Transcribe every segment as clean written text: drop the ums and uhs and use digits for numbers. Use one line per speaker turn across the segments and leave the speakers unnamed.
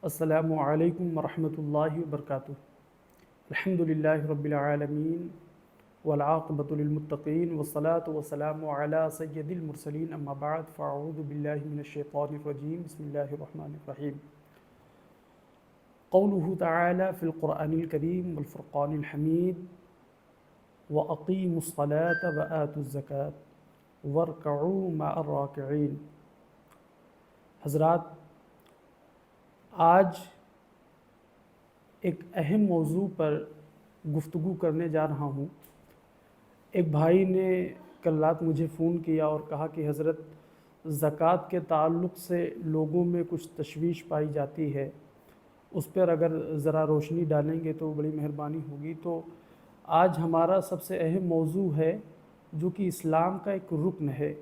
السلام علیکم ورحمۃ اللہ وبرکاتہ۔ الحمدللہ رب العالمین والعاقبۃ للمتقین والصلاة والسلام علی سید المرسلین اما بعد فاعوذ باللہ من الشیطان الرجیم بسم اللہ الرحمن الرحیم۔ قولہ تعالی فی القرآن الکریم والفرقان الحمید وَأَقِیمُوا الصَّلَاةَ وَآتُوا الزَّکَاةَ وَارْکَعُوا مَعَ الرَّاکِعِینَ۔ حضرات، آج ایک اہم موضوع پر گفتگو کرنے جا رہا ہوں۔ ایک بھائی نے کل رات مجھے فون کیا اور کہا کہ حضرت، زکوٰۃ کے تعلق سے لوگوں میں کچھ تشویش پائی جاتی ہے، اس پر اگر ذرا روشنی ڈالیں گے تو بڑی مہربانی ہوگی۔ تو آج ہمارا سب سے اہم موضوع ہے جو کہ اسلام کا ایک رکن ہے۔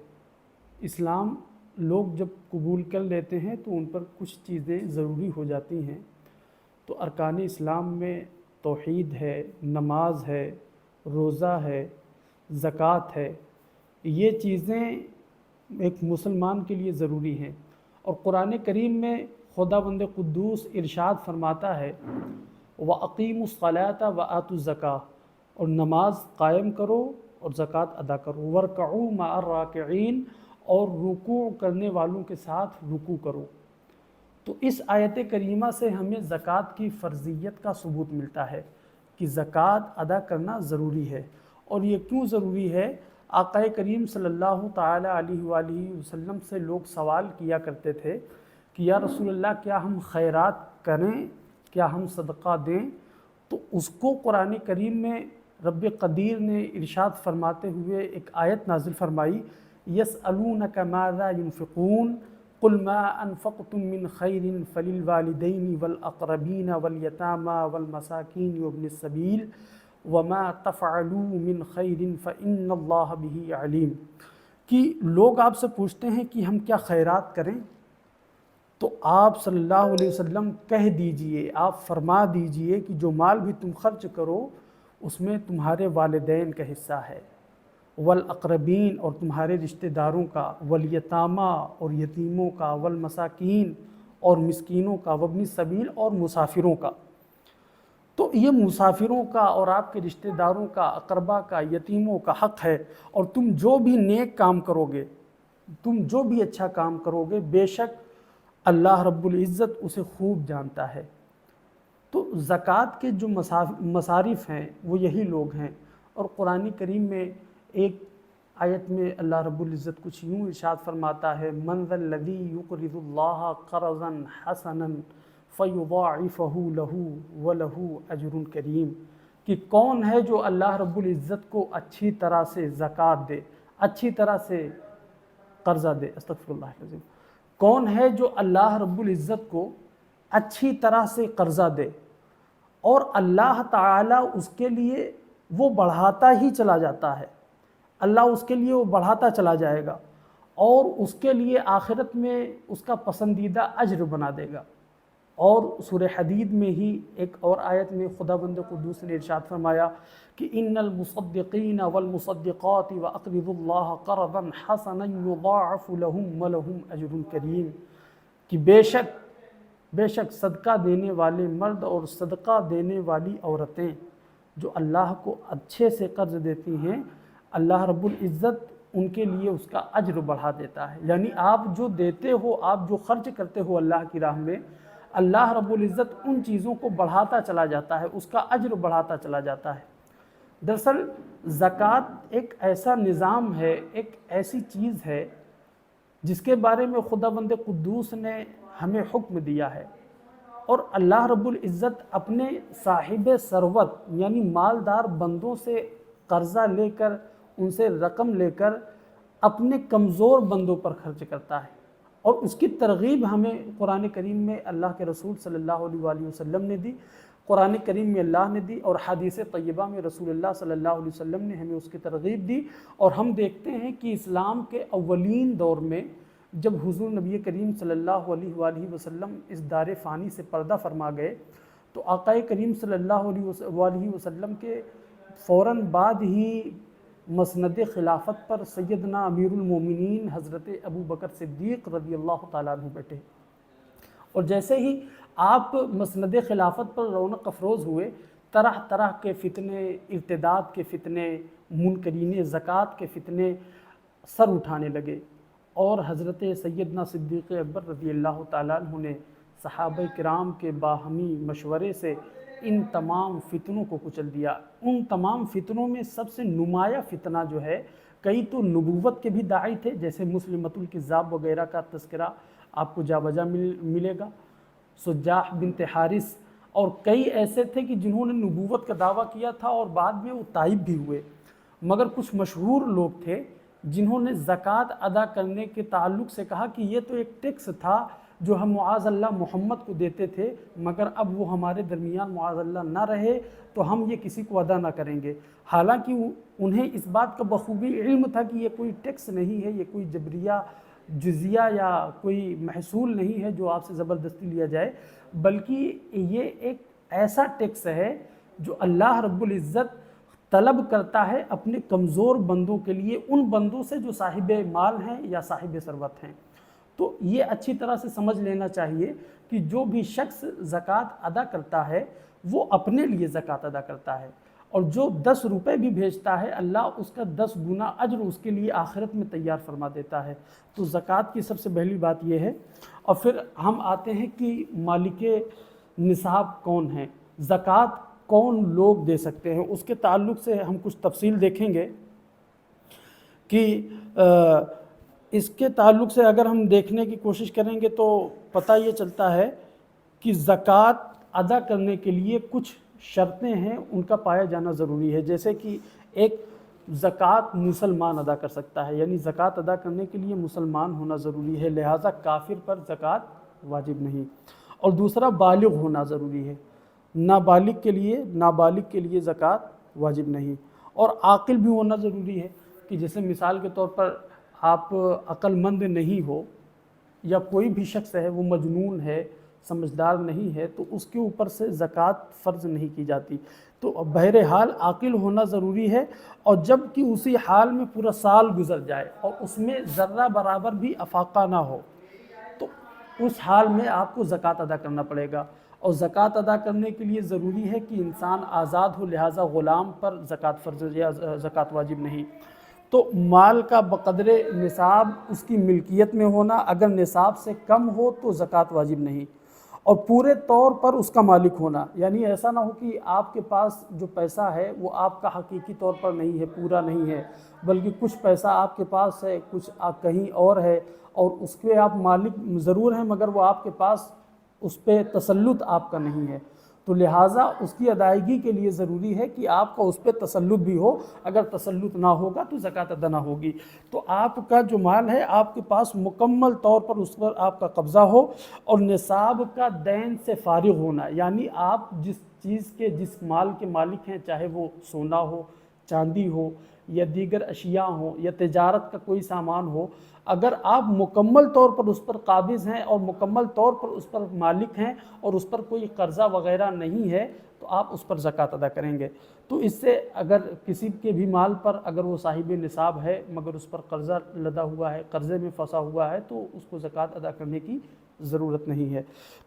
اسلام لوگ جب قبول کر لیتے ہیں تو ان پر کچھ چیزیں ضروری ہو جاتی ہیں۔ تو ارکان اسلام میں توحید ہے، نماز ہے، روزہ ہے، زکوٰۃ ہے۔ یہ چیزیں ایک مسلمان کے لیے ضروری ہیں، اور قرآن کریم میں خداوند قدوس ارشاد فرماتا ہے وَأَقِیمُوا الصَّلَاةَ وَآتُوا الزَّکَاةَ، اور نماز قائم کرو اور زکوٰۃ ادا کرو، وَارْکَعُوا مَعَ الرَّاکِعِینَ، اور رکوع کرنے والوں کے ساتھ رکوع کرو۔ تو اس آیت کریمہ سے ہمیں زکوٰۃ کی فرضیت کا ثبوت ملتا ہے کہ زکوٰۃ ادا کرنا ضروری ہے۔ اور یہ کیوں ضروری ہے؟ آقا کریم صلی اللہ تعالی علیہ وآلہ وسلم سے لوگ سوال کیا کرتے تھے کہ یا رسول اللہ، کیا ہم خیرات کریں، کیا ہم صدقہ دیں؟ تو اس کو قرآن کریم میں رب قدیر نے ارشاد فرماتے ہوئے ایک آیت نازل فرمائی، یسألونک ماذا ينفقون قل ما انفقتم من خیر فللوالدین والاقربین والیتامى والمساکین وابن السبیل وما تفعلوا من خیر فإن اللہ بہ علیم۔ کہ لوگ آپ سے پوچھتے ہیں کہ ہم کیا خیرات کریں، تو آپ صلی اللہ علیہ وسلم کہہ دیجئے، آپ فرما دیجئے کہ جو مال بھی تم خرچ کرو اس میں تمہارے والدین کا حصہ ہے، والاقربین، اور تمہارے رشتہ داروں کا، والیتامہ، اور یتیموں کا، والمساکین، اور مسکینوں کا، وابن السبیل، اور مسافروں کا۔ تو یہ مسافروں کا اور آپ کے رشتہ داروں کا، اقربا کا، یتیموں کا حق ہے۔ اور تم جو بھی نیک کام کرو گے، تم جو بھی اچھا کام کرو گے، بے شک اللہ رب العزت اسے خوب جانتا ہے۔ تو زکوٰۃ کے جو مصارف ہیں وہ یہی لوگ ہیں۔ اور قرآن کریم میں ایک آیت میں اللہ رب العزت کچھ یوں ارشاد فرماتا ہے، من ذا الذی یقرض اللہ قرضا حسنا فیضاعفہ لہ ولہ اجر کریم۔ کہ کون ہے جو اللہ رب العزت کو اچھی طرح سے زکوٰۃ دے، اچھی طرح سے قرضہ دے، استغفر اللہ العظیم۔ کون ہے جو اللہ رب العزت کو اچھی طرح سے قرضہ دے، اور اللہ تعالیٰ اس کے لیے وہ بڑھاتا ہی چلا جاتا ہے، اللہ اس کے لیے وہ بڑھاتا چلا جائے گا، اور اس کے لیے آخرت میں اس کا پسندیدہ اجر بنا دے گا۔ اور سورہ حدید میں ہی ایک اور آیت میں خداوند قدوس نے ارشاد فرمایا کہ ان المصدقین والمصدقات واقرضوا اللہ قرضا حسنا یضاعف لهم ولهم اجر کریم۔ کہ بے شک صدقہ دینے والے مرد اور صدقہ دینے والی عورتیں جو اللہ کو اچھے سے قرض دیتی ہیں، اللہ رب العزت ان کے لیے اس کا اجر بڑھا دیتا ہے۔ یعنی آپ جو دیتے ہو، آپ جو خرچ کرتے ہو اللہ کی راہ میں، اللہ رب العزت ان چیزوں کو بڑھاتا چلا جاتا ہے، اس کا اجر بڑھاتا چلا جاتا ہے۔ دراصل زکوٰۃ ایک ایسا نظام ہے، ایک ایسی چیز ہے جس کے بارے میں خداوند قدوس نے ہمیں حکم دیا ہے، اور اللہ رب العزت اپنے صاحب ثروت یعنی مالدار بندوں سے قرضہ لے کر، ان سے رقم لے کر اپنے کمزور بندوں پر خرچ کرتا ہے۔ اور اس کی ترغیب ہمیں قرآن کریم میں اللہ کے رسول صلی اللہ علیہ وآلہ وسلم نے دی، قرآن کریم میں اللہ نے دی، اور حدیث طیبہ میں رسول اللہ صلی اللہ علیہ وسلم نے ہمیں اس کی ترغیب دی۔ اور ہم دیکھتے ہیں کہ اسلام کے اولین دور میں جب حضور نبی کریم صلی اللہ علیہ وآلہ وسلم اس دار فانی سے پردہ فرما گئے، تو آقا کریم صلی اللہ علیہ وآلہ وسلم کے فوراً بعد ہی مسند خلافت پر سیدنا امیر المومنین حضرت ابو بکر صدیق رضی اللہ تعالیٰ عنہ بیٹھے۔ اور جیسے ہی آپ مسند خلافت پر رونق افروز ہوئے، طرح طرح کے فتنے، ارتداد کے فتنے، منکرین زکوٰۃ کے فتنے سر اٹھانے لگے، اور حضرت سیدنا صدیق اکبر رضی اللہ تعالیٰ عنہ نے صحابہ کرام کے باہمی مشورے سے ان تمام فتنوں کو کچل دیا۔ ان تمام فتنوں میں سب سے نمایاں فتنہ جو ہے، کئی تو نبوت کے بھی داعی تھے، جیسے مسلمۃ الکذاب وغیرہ کا تذکرہ آپ کو جا بجا ملے گا، سجاح بنت حارث، اور کئی ایسے تھے کہ جنہوں نے نبوت کا دعویٰ کیا تھا اور بعد میں وہ تائب بھی ہوئے۔ مگر کچھ مشہور لوگ تھے جنہوں نے زکوٰۃ ادا کرنے کے تعلق سے کہا کہ یہ تو ایک ٹیکس تھا جو ہم معاذ اللہ محمد کو دیتے تھے، مگر اب وہ ہمارے درمیان معاذ اللہ نہ رہے تو ہم یہ کسی کو ادا نہ کریں گے۔ حالانکہ انہیں اس بات کا بخوبی علم تھا کہ یہ کوئی ٹیکس نہیں ہے، یہ کوئی جبریہ جزیہ یا کوئی محصول نہیں ہے جو آپ سے زبردستی لیا جائے، بلکہ یہ ایک ایسا ٹیکس ہے جو اللہ رب العزت طلب کرتا ہے اپنے کمزور بندوں کے لیے، ان بندوں سے جو صاحب مال ہیں یا صاحب ثروت ہیں۔ تو یہ اچھی طرح سے سمجھ لینا چاہیے کہ جو بھی شخص زکوٰۃ ادا کرتا ہے وہ اپنے لیے زکوٰۃ ادا کرتا ہے، اور جو 10 روپے بھی بھیجتا ہے اللہ اس کا 10 گنا اجر اس کے لیے آخرت میں تیار فرما دیتا ہے۔ تو زکوٰۃ کی سب سے پہلی بات یہ ہے، اور پھر ہم آتے ہیں کہ مالک نصاب کون ہیں، زکوٰۃ کون لوگ دے سکتے ہیں، اس کے تعلق سے ہم کچھ تفصیل دیکھیں گے کہ اس کے تعلق سے اگر ہم دیکھنے کی کوشش کریں گے تو پتہ یہ چلتا ہے کہ زکوٰۃ ادا کرنے کے لیے کچھ شرطیں ہیں، ان کا پایا جانا ضروری ہے۔ جیسے کہ ایک زکوٰۃ مسلمان ادا کر سکتا ہے، یعنی زکوٰۃ ادا کرنے کے لیے مسلمان ہونا ضروری ہے، لہٰذا کافر پر زکوٰۃ واجب نہیں۔ اور دوسرا بالغ ہونا ضروری ہے، نابالغ کے لیے زکوٰۃ واجب نہیں۔ اور عاقل بھی ہونا ضروری ہے، کہ جیسے مثال کے طور پر آپ عقل مند نہیں ہو، یا کوئی بھی شخص ہے وہ مجنون ہے، سمجھدار نہیں ہے، تو اس کے اوپر سے زکوٰۃ فرض نہیں کی جاتی۔ تو بہرحال عاقل ہونا ضروری ہے، اور جب کہ اسی حال میں پورا سال گزر جائے اور اس میں ذرہ برابر بھی افاقہ نہ ہو، تو اس حال میں آپ کو زکوٰۃ ادا کرنا پڑے گا۔ اور زکوٰۃ ادا کرنے کے لیے ضروری ہے کہ انسان آزاد ہو، لہٰذا غلام پر زکوٰۃ فرض یا زکوٰۃ واجب نہیں۔ تو مال کا بقدر نصاب اس کی ملکیت میں ہونا، اگر نصاب سے کم ہو تو زکوٰۃ واجب نہیں۔ اور پورے طور پر اس کا مالک ہونا، یعنی ایسا نہ ہو کہ آپ کے پاس جو پیسہ ہے وہ آپ کا حقیقی طور پر نہیں ہے، پورا نہیں ہے، بلکہ کچھ پیسہ آپ کے پاس ہے، کچھ کہیں اور ہے، اور اس کے آپ مالک ضرور ہیں مگر وہ آپ کے پاس اس پہ تسلط آپ کا نہیں ہے۔ تو لہٰذا اس کی ادائیگی کے لیے ضروری ہے کہ آپ کا اس پہ تسلط بھی ہو، اگر تسلط نہ ہوگا تو زکوٰۃ ادا نہ ہوگی۔ تو آپ کا جو مال ہے آپ کے پاس مکمل طور پر اس پر آپ کا قبضہ ہو، اور نصاب کا دین سے فارغ ہونا، یعنی آپ جس چیز کے جس مال کے مالک ہیں، چاہے وہ سونا ہو، چاندی ہو، یا دیگر اشیاء ہوں، یا تجارت کا کوئی سامان ہو، اگر آپ مکمل طور پر اس پر قابض ہیں اور مکمل طور پر اس پر مالک ہیں اور اس پر کوئی قرضہ وغیرہ نہیں ہے، تو آپ اس پر زکوٰۃ ادا کریں گے۔ تو اس سے اگر کسی کے بھی مال پر اگر وہ صاحب نصاب ہے مگر اس پر قرضہ لدا ہوا ہے، قرضے میں پھنسا ہوا ہے، تو اس کو زکوٰۃ ادا کرنے کی ضرورت نہیں ہے۔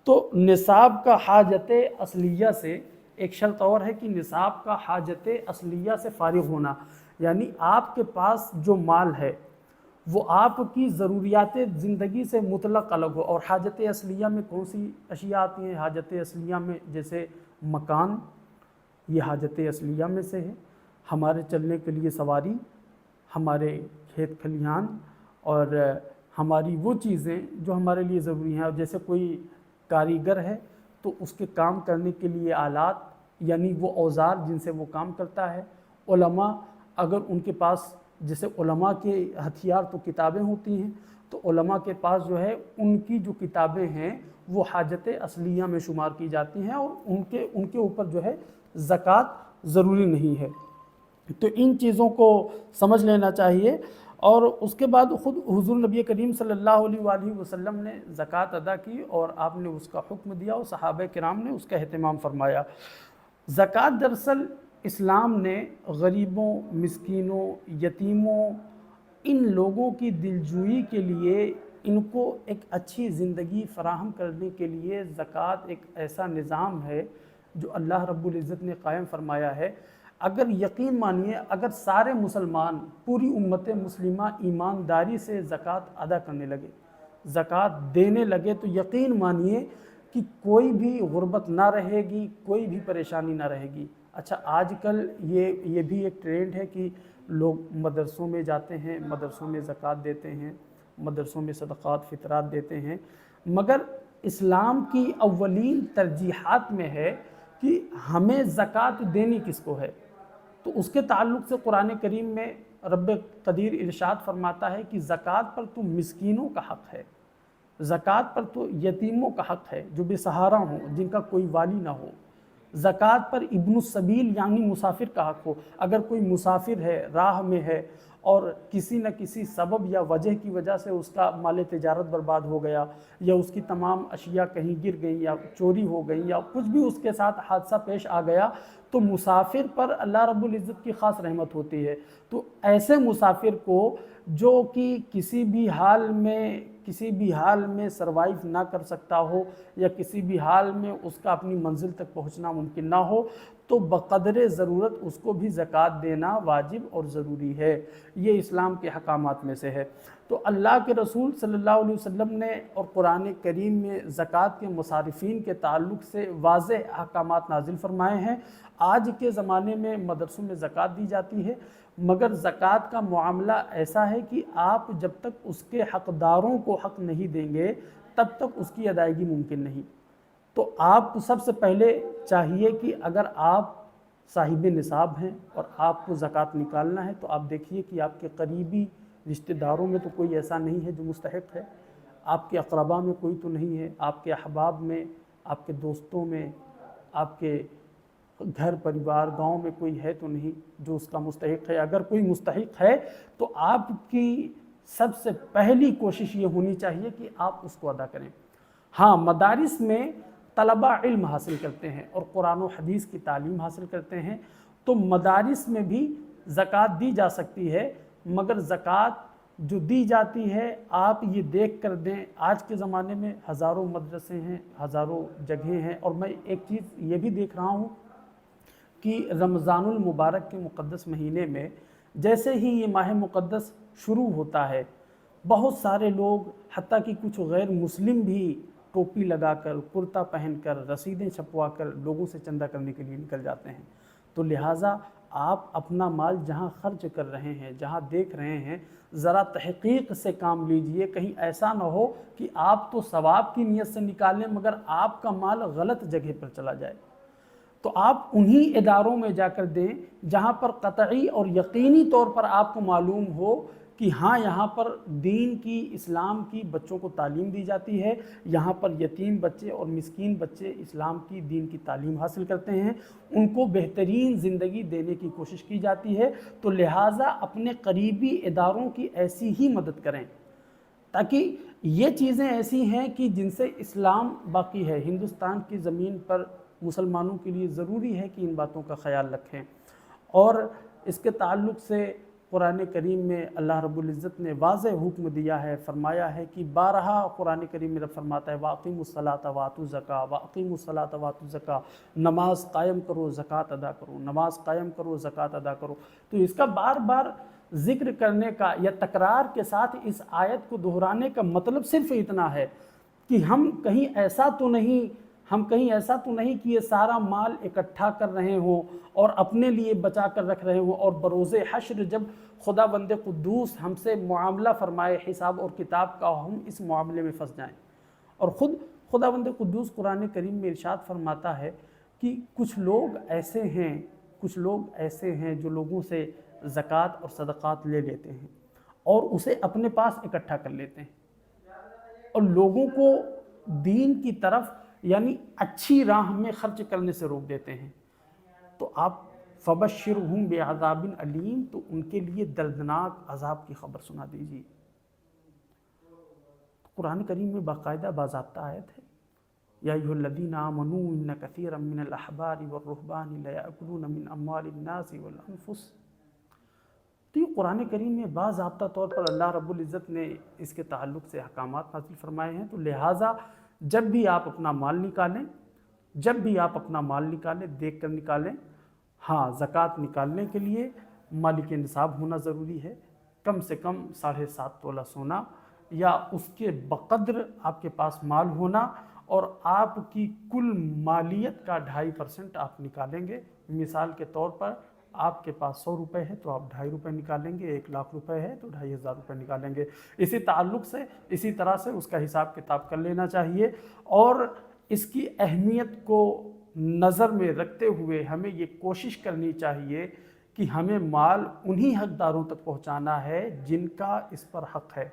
تو نصاب کا حاجت اصلیہ سے ایک شرط اور ہے کہ نصاب کا حاجت اصلیہ سے فارغ ہونا، یعنی آپ کے پاس جو مال ہے وہ آپ کی ضروریات زندگی سے مطلق الگ ہو۔ اور حاجت اصلیہ میں کون سی اشیاء آتی ہیں؟ حاجت اصلیہ میں جیسے مکان، یہ حاجت اصلیہ میں سے ہے، ہمارے چلنے کے لیے سواری، ہمارے کھیت کھلیان، اور ہماری وہ چیزیں جو ہمارے لیے ضروری ہیں۔ اور جیسے کوئی کاریگر ہے تو اس کے کام کرنے کے لیے آلات، یعنی وہ اوزار جن سے وہ کام کرتا ہے۔ علماء اگر ان کے پاس، جیسے علماء کے ہتھیار تو کتابیں ہوتی ہیں، تو علماء کے پاس جو ہے ان کی جو کتابیں ہیں وہ حاجت اصلیہ میں شمار کی جاتی ہیں، اور ان کے اوپر جو ہے زکوٰۃ ضروری نہیں ہے۔ تو ان چیزوں کو سمجھ لینا چاہیے۔ اور اس کے بعد خود حضور نبی کریم صلی اللہ علیہ وآلہ وسلم نے زکوٰۃ ادا کی، اور آپ نے اس کا حکم دیا، اور صحابہ کرام نے اس کا اہتمام فرمایا۔ زکوٰۃ دراصل اسلام نے غریبوں، مسکینوں، یتیموں، ان لوگوں کی دلجوئی کے لیے ان کو ایک اچھی زندگی فراہم کرنے کے لیے زکوٰۃ ایک ایسا نظام ہے جو اللہ رب العزت نے قائم فرمایا ہے۔ اگر یقین مانیے، اگر سارے مسلمان، پوری امت مسلمہ ایمانداری سے زکوٰۃ ادا کرنے لگے، زکوٰۃ دینے لگے، تو یقین مانیے کہ کوئی بھی غربت نہ رہے گی، کوئی بھی پریشانی نہ رہے گی۔ اچھا، آج کل یہ بھی ایک ٹرینڈ ہے کہ لوگ مدرسوں میں جاتے ہیں، مدرسوں میں زکوٰۃ دیتے ہیں، مدرسوں میں صدقات فطرات دیتے ہیں، مگر اسلام کی اولین ترجیحات میں ہے کہ ہمیں زکوٰۃ دینی کس کو ہے۔ تو اس کے تعلق سے قرآن کریم میں رب قدیر ارشاد فرماتا ہے کہ زکوٰۃ پر تو مسکینوں کا حق ہے، زکوٰۃ پر تو یتیموں کا حق ہے جو بے سہارا ہوں، جن کا کوئی والی نہ ہو۔ زکوٰۃ پر ابن السبیل یعنی مسافر کا حق ہو۔ اگر کوئی مسافر ہے، راہ میں ہے، اور کسی نہ کسی سبب یا وجہ کی وجہ سے اس کا مال تجارت برباد ہو گیا، یا اس کی تمام اشیاء کہیں گر گئیں، یا چوری ہو گئی، یا کچھ بھی اس کے ساتھ حادثہ پیش آ گیا، تو مسافر پر اللہ رب العزت کی خاص رحمت ہوتی ہے۔ تو ایسے مسافر کو جو کہ کسی بھی حال میں سروائیو نہ کر سکتا ہو، یا کسی بھی حال میں اس کا اپنی منزل تک پہنچنا ممکن نہ ہو، تو بقدر ضرورت اس کو بھی زکوٰۃ دینا واجب اور ضروری ہے۔ یہ اسلام کے حکامات میں سے ہے۔ تو اللہ کے رسول صلی اللہ علیہ وسلم نے اور قرآن کریم میں زکوٰۃ کے مصارفین کے تعلق سے واضح احکامات نازل فرمائے ہیں۔ آج کے زمانے میں مدرسوں میں زکوٰۃ دی جاتی ہے، مگر زکوٰۃ کا معاملہ ایسا ہے کہ آپ جب تک اس کے حقداروں کو حق نہیں دیں گے، تب تک اس کی ادائیگی ممکن نہیں۔ تو آپ کو سب سے پہلے چاہیے کہ اگر آپ صاحب نصاب ہیں اور آپ کو زکوٰۃ نکالنا ہے، تو آپ دیکھیے کہ آپ کے قریبی رشتہ داروں میں تو کوئی ایسا نہیں ہے جو مستحق ہے، آپ کے اقربا میں کوئی تو نہیں ہے، آپ کے احباب میں، آپ کے دوستوں میں، آپ کے گھر پریوار گاؤں میں کوئی ہے تو نہیں جو اس کا مستحق ہے۔ اگر کوئی مستحق ہے تو آپ کی سب سے پہلی کوشش یہ ہونی چاہیے کہ آپ اس کو ادا کریں۔ ہاں، مدارس میں طلبہ علم حاصل کرتے ہیں اور قرآن و حدیث کی تعلیم حاصل کرتے ہیں، تو مدارس میں بھی زکوٰۃ دی جا سکتی ہے، مگر زکوٰۃ جو دی جاتی ہے آپ یہ دیکھ کر دیں۔ آج کے زمانے میں ہزاروں مدرسے ہیں، ہزاروں جگہیں ہیں، اور میں ایک چیز یہ بھی دیکھ رہا ہوں کہ رمضان المبارک کے مقدس مہینے میں جیسے ہی یہ ماہ مقدس شروع ہوتا ہے، بہت سارے لوگ، حتیٰ کہ کچھ غیر مسلم بھی ٹوپی لگا کر، کرتا پہن کر، رسیدیں چھپوا کر لوگوں سے چندہ کرنے کے لیے نکل جاتے ہیں۔ تو لہٰذا آپ اپنا مال جہاں خرچ کر رہے ہیں، جہاں دیکھ رہے ہیں، ذرا تحقیق سے کام لیجئے۔ کہیں ایسا نہ ہو کہ آپ تو ثواب کی نیت سے نکالیں مگر آپ کا مال غلط جگہ پر چلا جائے۔ تو آپ انہی اداروں میں جا کر دیں جہاں پر قطعی اور یقینی طور پر آپ کو معلوم ہو کہ ہاں یہاں پر دین کی، اسلام کی بچوں کو تعلیم دی جاتی ہے، یہاں پر یتیم بچے اور مسکین بچے اسلام کی، دین کی تعلیم حاصل کرتے ہیں، ان کو بہترین زندگی دینے کی کوشش کی جاتی ہے۔ تو لہٰذا اپنے قریبی اداروں کی ایسی ہی مدد کریں، تاکہ یہ چیزیں ایسی ہیں کہ جن سے اسلام باقی ہے۔ ہندوستان کی زمین پر مسلمانوں کے لیے ضروری ہے کہ ان باتوں کا خیال رکھیں۔ اور اس کے تعلق سے قرآن کریم میں اللہ رب العزت نے واضح حکم دیا ہے، فرمایا ہے کہ بارہا قرآن کریم میں رب فرماتا ہے وَأَقِیمُوا الصَّلَاةَ وَآتُوا الزَّکَاةَ وَأَقِیمُوا الصَّلَاةَ وَآتُوا الزَّکَاةَ، نماز قائم کرو، زکوٰۃ ادا کرو، نماز قائم کرو، زکوٰۃ ادا کرو۔ تو اس کا بار بار ذکر کرنے کا یا تکرار کے ساتھ اس آیت کو دہرانے کا مطلب صرف اتنا ہے کہ ہم کہیں ایسا تو نہیں کہ یہ سارا مال اکٹھا کر رہے ہوں اور اپنے لیے بچا کر رکھ رہے ہوں، اور بروز حشر جب خدا بند قدوس ہم سے معاملہ فرمائے حساب اور کتاب کا، ہم اس معاملے میں پھنس جائیں۔ اور خدا بند قدوس قرآن کریم میں ارشاد فرماتا ہے کہ کچھ لوگ ایسے ہیں جو لوگوں سے زکوٰۃ اور صدقات لے لیتے ہیں اور اسے اپنے پاس اکٹھا کر لیتے ہیں اور لوگوں کو دین کی طرف یعنی اچھی راہ میں خرچ کرنے سے روک دیتے ہیں۔ تو آپ فَبَشِّرْهُمْ بِعَذَابٍ أَلِيمٍ، تو ان کے لیے دردناک عذاب کی خبر سنا دیجیے۔ قرآن کریم میں باقاعدہ باضابطہ آیت ہے، یا ایھا الذین آمنوا ان کثیرا من الاحبار والرہبان لیأکلون من اموال الناس والانفس۔ تو یہ قرآن کریم میں باضابطہ طور پر اللہ رب العزت نے اس کے تعلق سے احکامات نازل فرمائے ہیں، تو لہٰذا جب بھی آپ اپنا مال نکالیں، دیکھ کر نکالیں۔ ہاں، زکوٰۃ نکالنے کے لیے مالک نصاب ہونا ضروری ہے، کم سے کم 7.5 تولہ سونا یا اس کے بقدر آپ کے پاس مال ہونا، اور آپ کی کل مالیت کا 2.5% آپ نکالیں گے۔ مثال کے طور پر آپ کے پاس 100 روپے ہے تو آپ 2.5 روپے نکالیں گے، 1 لاکھ روپے ہے تو 2.5 ہزار روپے نکالیں گے۔ اسی طرح سے اس کا حساب کتاب کر لینا چاہیے، اور اس کی اہمیت کو نظر میں رکھتے ہوئے ہمیں یہ کوشش کرنی چاہیے کہ ہمیں مال انہی حقداروں تک پہنچانا ہے جن کا اس پر حق ہے۔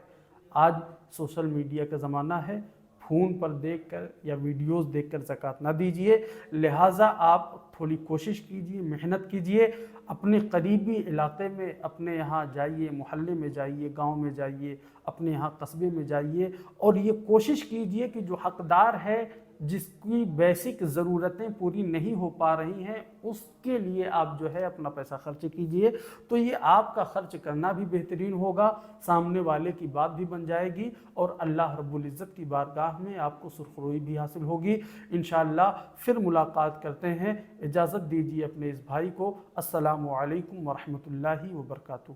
آج سوشل میڈیا کا زمانہ ہے، فون پر دیکھ کر یا ویڈیوز دیکھ کر زکوٰۃ نہ دیجیے، لہٰذا آپ تھوڑی کوشش کیجیے، محنت کیجیے، اپنے قریبی علاقے میں، اپنے یہاں جائیے، محلے میں جائیے، گاؤں میں جائیے، اپنے یہاں قصبے میں جائیے، اور یہ کوشش کیجیے کہ جو حقدار ہے، جس کی بیسک ضرورتیں پوری نہیں ہو پا رہی ہیں، اس کے لیے آپ جو ہے اپنا پیسہ خرچ کیجیے، تو یہ آپ کا خرچ کرنا بھی بہترین ہوگا، سامنے والے کی بات بھی بن جائے گی، اور اللہ رب العزت کی بارگاہ میں آپ کو سرخروئی بھی حاصل ہوگی۔ انشاءاللہ پھر ملاقات کرتے ہیں، اجازت دیجیے اپنے اس بھائی کو۔ السلام علیکم ورحمۃ اللہ وبرکاتہ۔